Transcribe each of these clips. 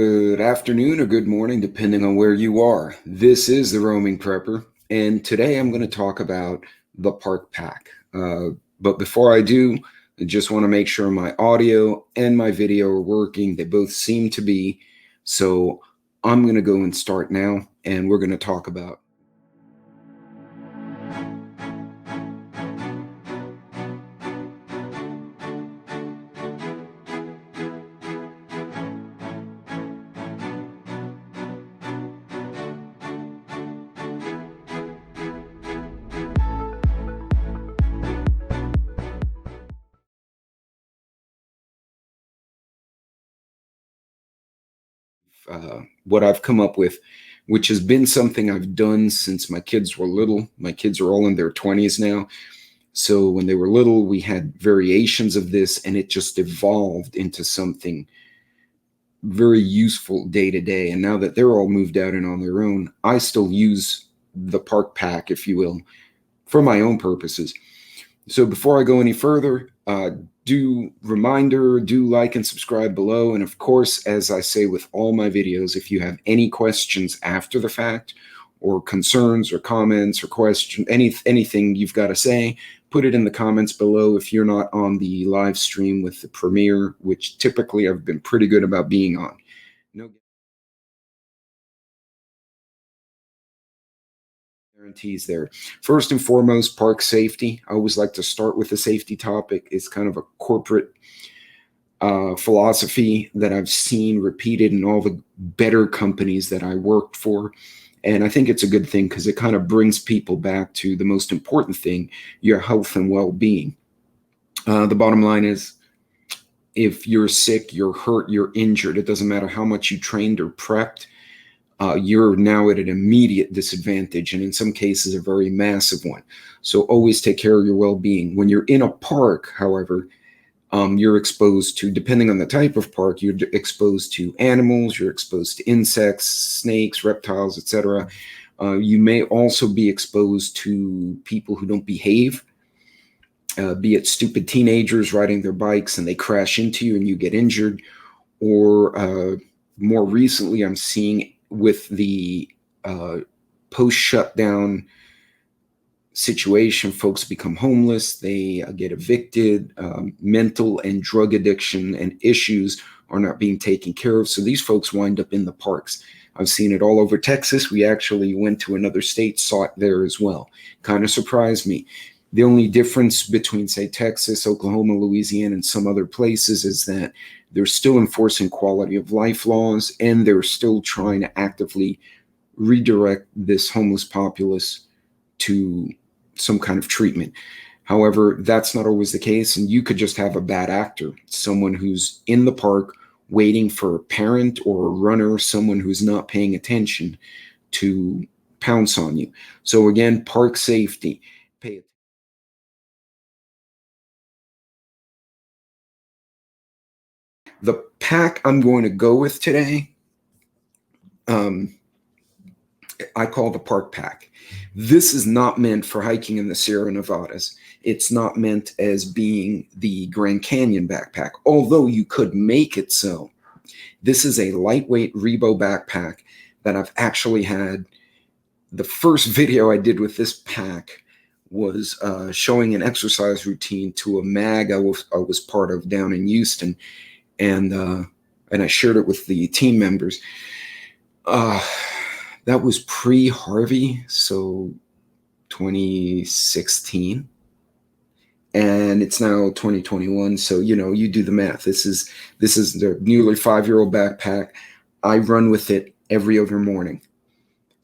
Good afternoon or good morning, depending on where you are. This is the Roaming Prepper, and today I'm going to talk about the park pack. But before I do, I just want to make sure my audio and my video are working. They both seem to be. So I'm going to go and start now, and we're going to talk about what I've come up with, which has been something I've done since my kids were little. My kids are all in their 20s now. So when they were little, we had variations of this, and it just evolved into something very useful day to day. And now that they're all moved out and on their own, I still use the park pack, if you will, for my own purposes. So before I go any further, do like and subscribe below. And of course, as I say with all my videos, if you have any questions after the fact, or concerns or comments or anything you've got to say, put it in the comments below. If you're not on the live stream with the premiere, which typically I've been pretty good about being on. No guarantees there. First and foremost, park safety. I always like to start with the safety topic. It's kind of a corporate philosophy that I've seen repeated in all the better companies that I worked for. And I think it's a good thing because it kind of brings people back to the most important thing, your health and well-being. The bottom line is, if you're sick, you're hurt, you're injured, it doesn't matter how much you trained or prepped, you're now at an immediate disadvantage, and in some cases a very massive one. So always take care of your well-being. When you're in a park, however, you're exposed to, depending on the type of park, you're exposed to animals, you're exposed to insects, snakes, reptiles, etc. You may also be exposed to people who don't behave, be it stupid teenagers riding their bikes and they crash into you and you get injured, or more recently I'm seeing with the post-shutdown situation, folks become homeless, they get evicted, mental and drug addiction and issues are not being taken care of. So these folks wind up in the parks. I've seen it all over Texas. We actually went to another state, saw it there as well. Kind of surprised me. The only difference between, say, Texas, Oklahoma, Louisiana, and some other places is that they're still enforcing quality of life laws, and they're still trying to actively redirect this homeless populace to some kind of treatment. However, that's not always the case, and you could just have a bad actor, someone who's in the park waiting for a parent or a runner, someone who's not paying attention, to pounce on you. So again, park safety. Pay attention. The pack I'm going to go with today, I call the park pack. This is not meant for hiking in the Sierra Nevadas. It's not meant as being the Grand Canyon backpack, although you could make it so. This is a lightweight Rebo backpack that I've actually had. The first video I did with this pack was showing an exercise routine to a mag I was part of down in Houston, and I shared it with the team members. That was pre-Harvey, so 2016, and it's now 2021. So you do the math. This is the nearly 5-year-old backpack. I run with it every other morning.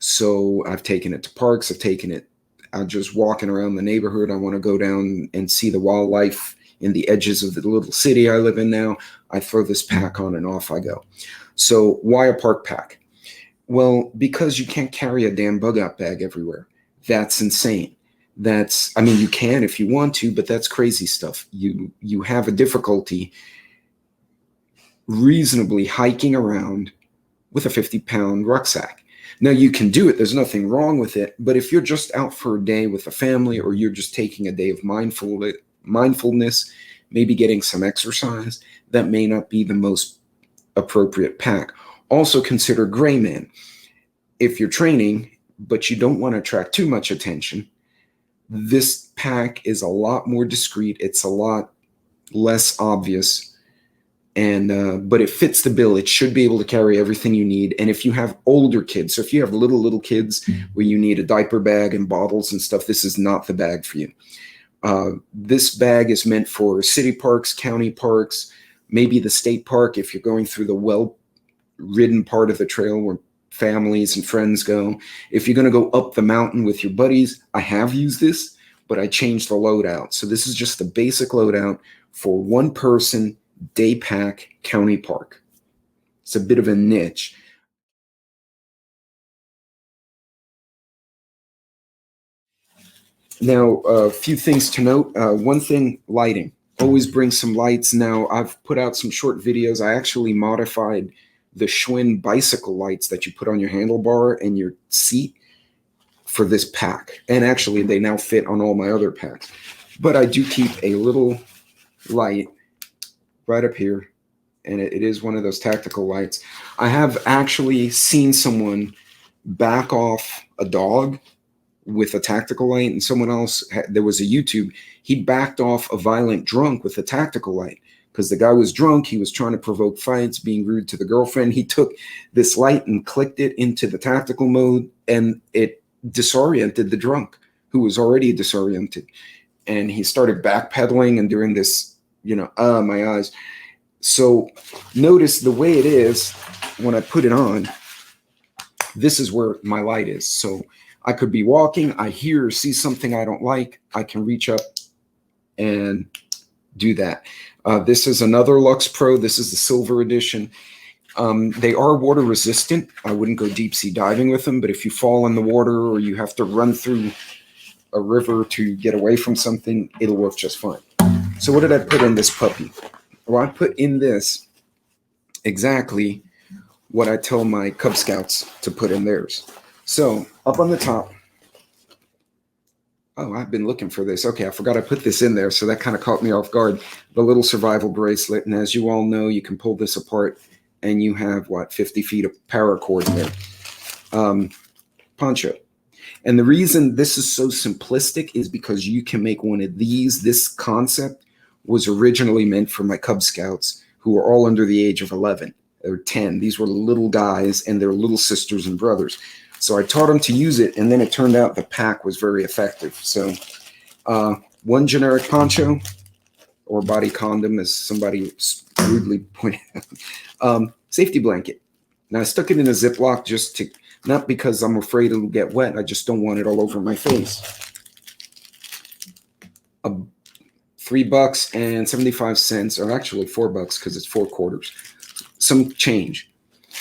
So I've taken it to parks. I'm just walking around the neighborhood. I want to go down and see the wildlife in the edges of the little city I live in now. I throw this pack on and off I go. So why a park pack? Well, because you can't carry a damn bug out bag everywhere. That's insane. I mean, you can if you want to, but that's crazy stuff. You have a difficulty reasonably hiking around with a 50-pound rucksack. Now, you can do it. There's nothing wrong with it. But if you're just out for a day with a family, or you're just taking a day of mindfulness, maybe getting some exercise, that may not be the most appropriate pack. Also consider gray man. If you're training, but you don't want to attract too much attention, this pack is a lot more discreet. It's a lot less obvious, and but it fits the bill. It should be able to carry everything you need. And if you have older kids, so if you have little kids where you need a diaper bag and bottles and stuff, this is not the bag for you. This bag is meant for city parks, county parks, maybe the state park if you're going through the well-ridden part of the trail where families and friends go. If you're going to go up the mountain with your buddies, I have used this, but I changed the loadout. So this is just the basic loadout for one person, day pack, county park. It's a bit of a niche. Now, a few things to note. One thing, lighting. Always bring some lights. Now, I've put out some short videos. I actually modified the Schwinn bicycle lights that you put on your handlebar and your seat for this pack. And actually, they now fit on all my other packs. But I do keep a little light right up here, and it is one of those tactical lights. I have actually seen someone back off a dog with a tactical light, and someone else, there was a YouTube, he backed off a violent drunk with a tactical light because the guy was drunk. He was trying to provoke fights, being rude to the girlfriend. He took this light and clicked it into the tactical mode, and it disoriented the drunk, who was already disoriented. And he started backpedaling and doing this, my eyes. So notice the way it is when I put it on. This is where my light is. So I could be walking, I hear or see something I don't like, I can reach up and do that. This is another Lux Pro. This is the silver edition. They are water resistant. I wouldn't go deep sea diving with them, but if you fall in the water or you have to run through a river to get away from something, it'll work just fine. So what did I put in this puppy? Well, I put in this exactly what I tell my Cub Scouts to put in theirs. So up on the top, oh, I've been looking for this. Okay, I forgot I put this in there, so that kind of caught me off guard. The little survival bracelet, and as you all know, you can pull this apart, and you have, 50 feet of paracord there. Poncho. And the reason this is so simplistic is because you can make one of these. This concept was originally meant for my Cub Scouts who were all under the age of 11 or 10. These were little guys and their little sisters and brothers. So I taught them to use it, and then it turned out the pack was very effective. So one generic poncho or body condom, as somebody rudely pointed out, safety blanket. Now I stuck it in a Ziploc just to, not because I'm afraid it'll get wet, I just don't want it all over my face. $3.75, or actually $4 because it's 4 quarters. Some change.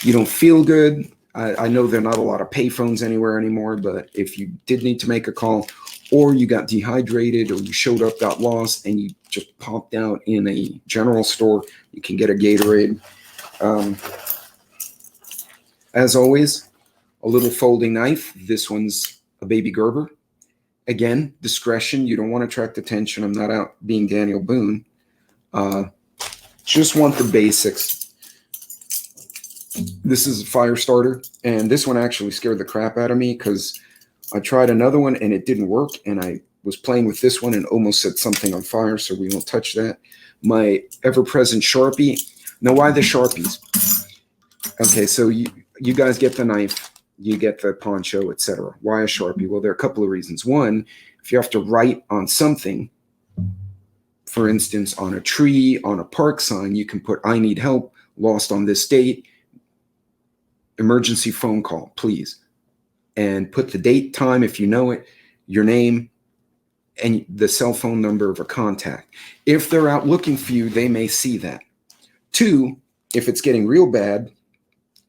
You don't feel good. I know there are not a lot of payphones anywhere anymore, but if you did need to make a call, or you got dehydrated, or you showed up, got lost, and you just popped out in a general store, you can get a Gatorade. As always, a little folding knife. This one's a baby Gerber. Again, discretion. You don't want to attract attention. I'm not out being Daniel Boone. Just want the basics. This is a fire starter, and this one actually scared the crap out of me because I tried another one and it didn't work, and I was playing with this one and almost set something on fire, so we won't touch that. My ever-present Sharpie. Now, why the Sharpies? Okay, so you guys get the knife, you get the poncho, etc. Why a Sharpie? Well, there are a couple of reasons. One, if you have to write on something, for instance, on a tree, on a park sign, you can put, I need help, lost on this date, emergency phone call, please. And put the date, time, if you know it, your name, and the cell phone number of a contact. If they're out looking for you, they may see that. Two, if it's getting real bad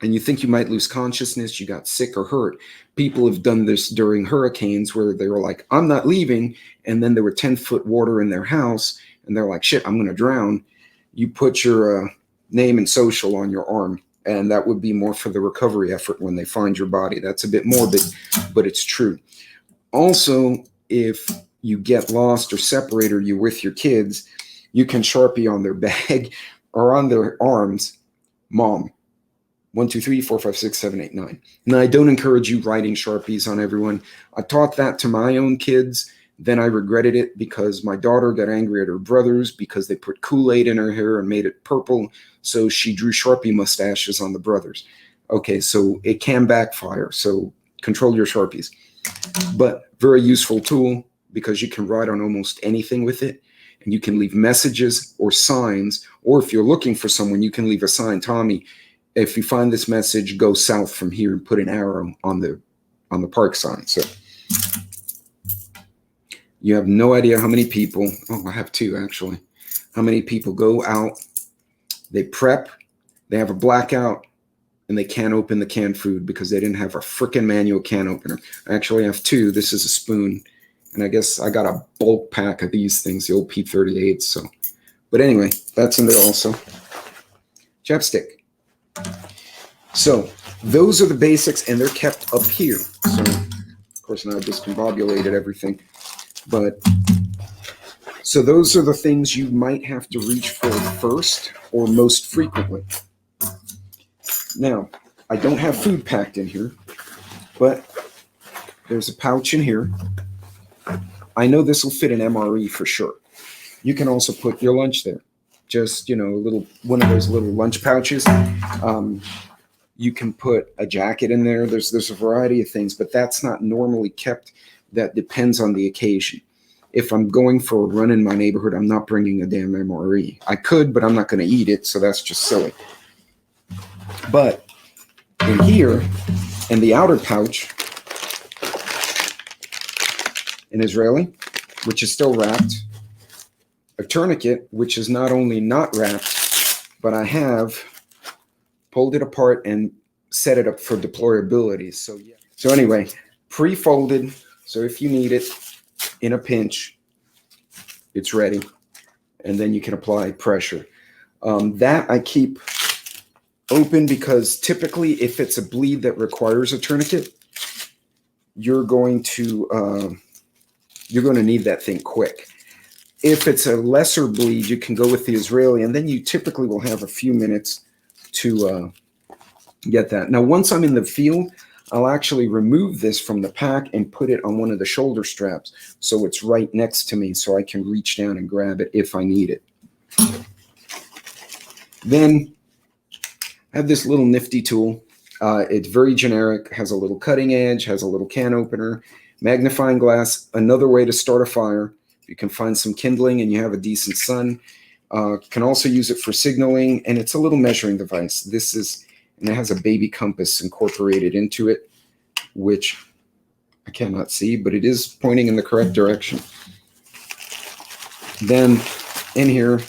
and you think you might lose consciousness, you got sick or hurt. People have done this during hurricanes where they were like, I'm not leaving. And then there were 10-foot water in their house and they're like, shit, I'm going to drown. You put your name and social on your arm. And that would be more for the recovery effort when they find your body. That's a bit morbid, but it's true. Also, if you get lost or separate or you're with your kids, you can Sharpie on their bag or on their arms, Mom. 1, 2, 3, 4, 5, 6, 7, 8, 9. Now, I don't encourage you writing Sharpies on everyone. I taught that to my own kids. Then I regretted it because my daughter got angry at her brothers because they put Kool-Aid in her hair and made it purple. So she drew Sharpie mustaches on the brothers. Okay, so it can backfire. So control your Sharpies. But very useful tool because you can write on almost anything with it. And you can leave messages or signs. Or if you're looking for someone, you can leave a sign. Tommy, if you find this message, go south from here and put an arrow on the park sign. So you have no idea how many people, I have two actually, how many people go out, they prep, they have a blackout, and they can't open the canned food because they didn't have a freaking manual can opener. I actually have two. This is a spoon, and I guess I got a bulk pack of these things, the old P38s. So, but anyway, that's in there also. Chapstick. So those are the basics, and they're kept up here. So, of course, now I've discombobulated everything. But so those are the things you might have to reach for first or most frequently. Now, I don't have food packed in here, but there's a pouch in here. I know this will fit an MRE for sure. You can also put your lunch there. Just, one of those little lunch pouches. You can put a jacket in there. There's a variety of things, but that's not normally kept. That depends on the occasion. If I'm going for a run in my neighborhood, I'm not bringing a damn MRE. I could, but I'm not going to eat it, so that's just silly. But in here, in the outer pouch, an Israeli, which is still wrapped, a tourniquet, which is not only not wrapped, but I have pulled it apart and set it up for deployability. So anyway, pre-folded. So if you need it in a pinch, it's ready. And then you can apply pressure. That I keep open because typically if it's a bleed that requires a tourniquet, you're going to need that thing quick. If it's a lesser bleed, you can go with the Israeli, and then you typically will have a few minutes to get that. Now, once I'm in the field, I'll actually remove this from the pack and put it on one of the shoulder straps so it's right next to me so I can reach down and grab it if I need it. Then I have this little nifty tool. It's very generic, has a little cutting edge, has a little can opener, magnifying glass, another way to start a fire. You can find some kindling and you have a decent sun. Can also use it for signaling, and it's a little measuring device. And it has a baby compass incorporated into it, which I cannot see, but it is pointing in the correct direction. Then in here,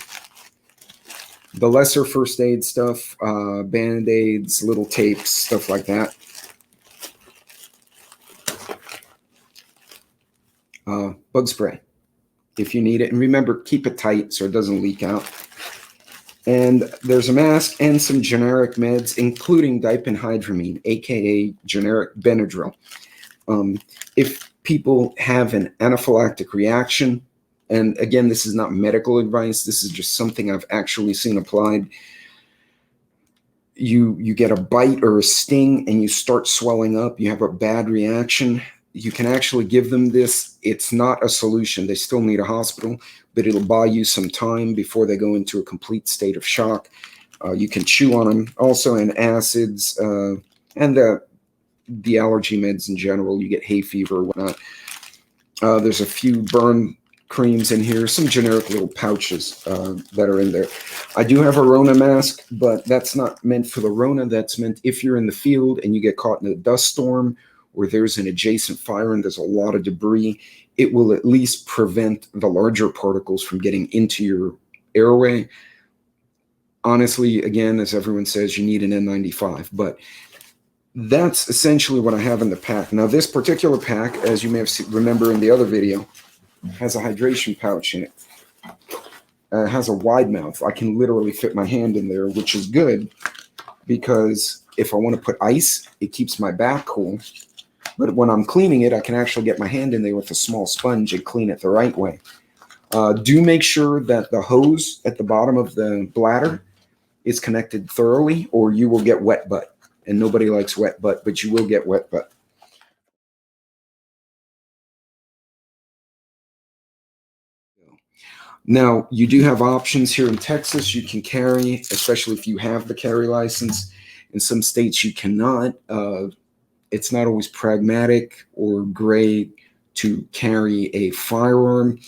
the lesser first aid stuff, Band-Aids, little tapes, stuff like that. Bug spray, if you need it. And remember, keep it tight so it doesn't leak out. And there's a mask and some generic meds, including diphenhydramine, aka generic Benadryl. If people have an anaphylactic reaction, and again, this is not medical advice, this is just something I've actually seen applied. You get a bite or a sting and you start swelling up, you have a bad reaction, you can actually give them this. It's not a solution. They still need a hospital, but it'll buy you some time before they go into a complete state of shock. You can chew on them. Also in acids and the allergy meds in general. You get hay fever or whatnot. There's a few burn creams in here, some generic little pouches that are in there. I do have a Rona mask, but that's not meant for the Rona. That's meant if you're in the field and you get caught in a dust storm, or there's an adjacent fire and there's a lot of debris, it will at least prevent the larger particles from getting into your airway. Honestly, again, as everyone says, you need an N95, but that's essentially what I have in the pack. Now, this particular pack, as you may have remember in the other video, has a hydration pouch in it. It has a wide mouth. I can literally fit my hand in there, which is good because if I want to put ice, it keeps my back cool. But when I'm cleaning it, I can actually get my hand in there with a small sponge and clean it the right way. Do make sure that the hose at the bottom of the bladder is connected thoroughly, or you will get wet butt. and nobody likes wet butt, but you will get wet butt. Now, you do have options here in Texas. You can carry, especially if you have the carry license. In some states, you cannot. It's not always pragmatic or great to carry a firearm.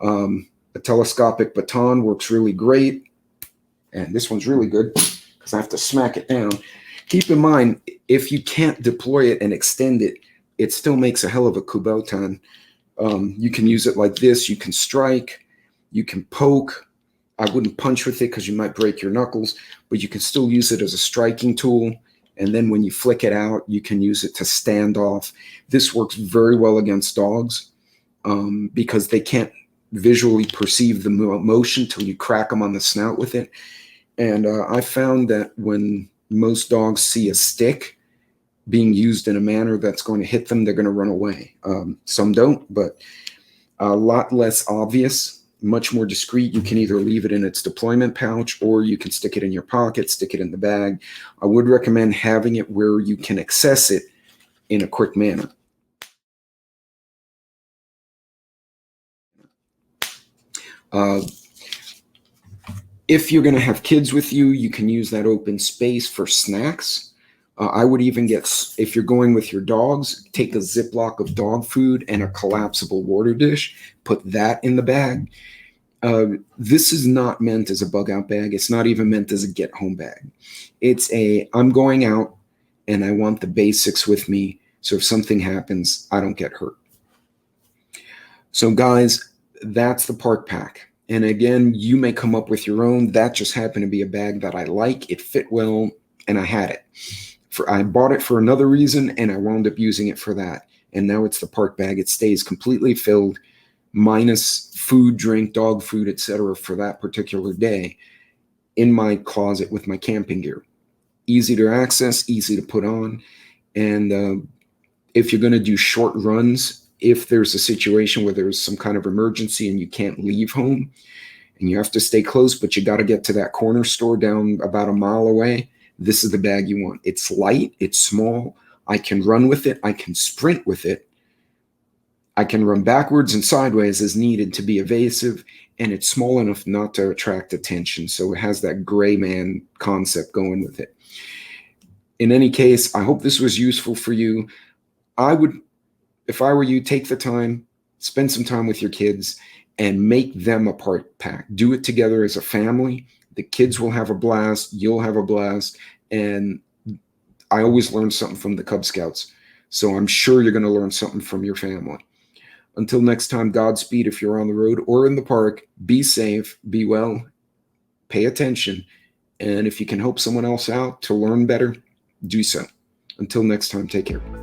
A telescopic baton works really great. And this one's really good because I have to smack it down. Keep in mind, if you can't deploy it and extend it, it still makes a hell of a kubotan. You can use it like this. You can strike. You can poke. I wouldn't punch with it because you might break your knuckles, but you can still use it as a striking tool. And then when you flick it out, you can use it to stand off. This works very well against dogs because they can't visually perceive the motion till you crack them on the snout with it. And I found that when most dogs see a stick being used in a manner that's going to hit them, they're going to run away. Some don't, but a lot less obvious, much more discreet. You can either leave it in its deployment pouch or you can stick it in your pocket, stick it in the bag. I would recommend having it where you can access it in a quick manner. If you're going to have kids with you, you can use that open space for snacks. I would even get, if you're going with your dogs, take a Ziploc of dog food and a collapsible water dish, put that in the bag. This is not meant as a bug out bag. It's not even meant as a get home bag. It's I'm going out and I want the basics with me. So if something happens, I don't get hurt. So guys, that's the park pack. And again, you may come up with your own. That just happened to be a bag that I like. It fit well, and I had it. I bought it for another reason, and I wound up using it for that. And now it's the park bag. It stays completely filled, minus food, drink, dog food, etc. for that particular day in my closet with my camping gear. Easy to access, easy to put on. And if you're going to do short runs, if there's a situation where there's some kind of emergency and you can't leave home and you have to stay close, but you got to get to that corner store down about a mile away, this is the bag you want. It's light, it's small. I can run with it. I can sprint with it. I can run backwards and sideways as needed to be evasive, and it's small enough not to attract attention. So it has that gray man concept going with it. In any case, I hope this was useful for you. I would, if I were you, take the time, spend some time with your kids, and make them a park pack. Do it together as a family. The kids will have a blast. You'll have a blast. And I always learn something from the Cub Scouts. So I'm sure you're going to learn something from your family. Until next time, Godspeed if you're on the road or in the park. Be safe, be well, pay attention. And if you can help someone else out to learn better, do so. Until next time, take care.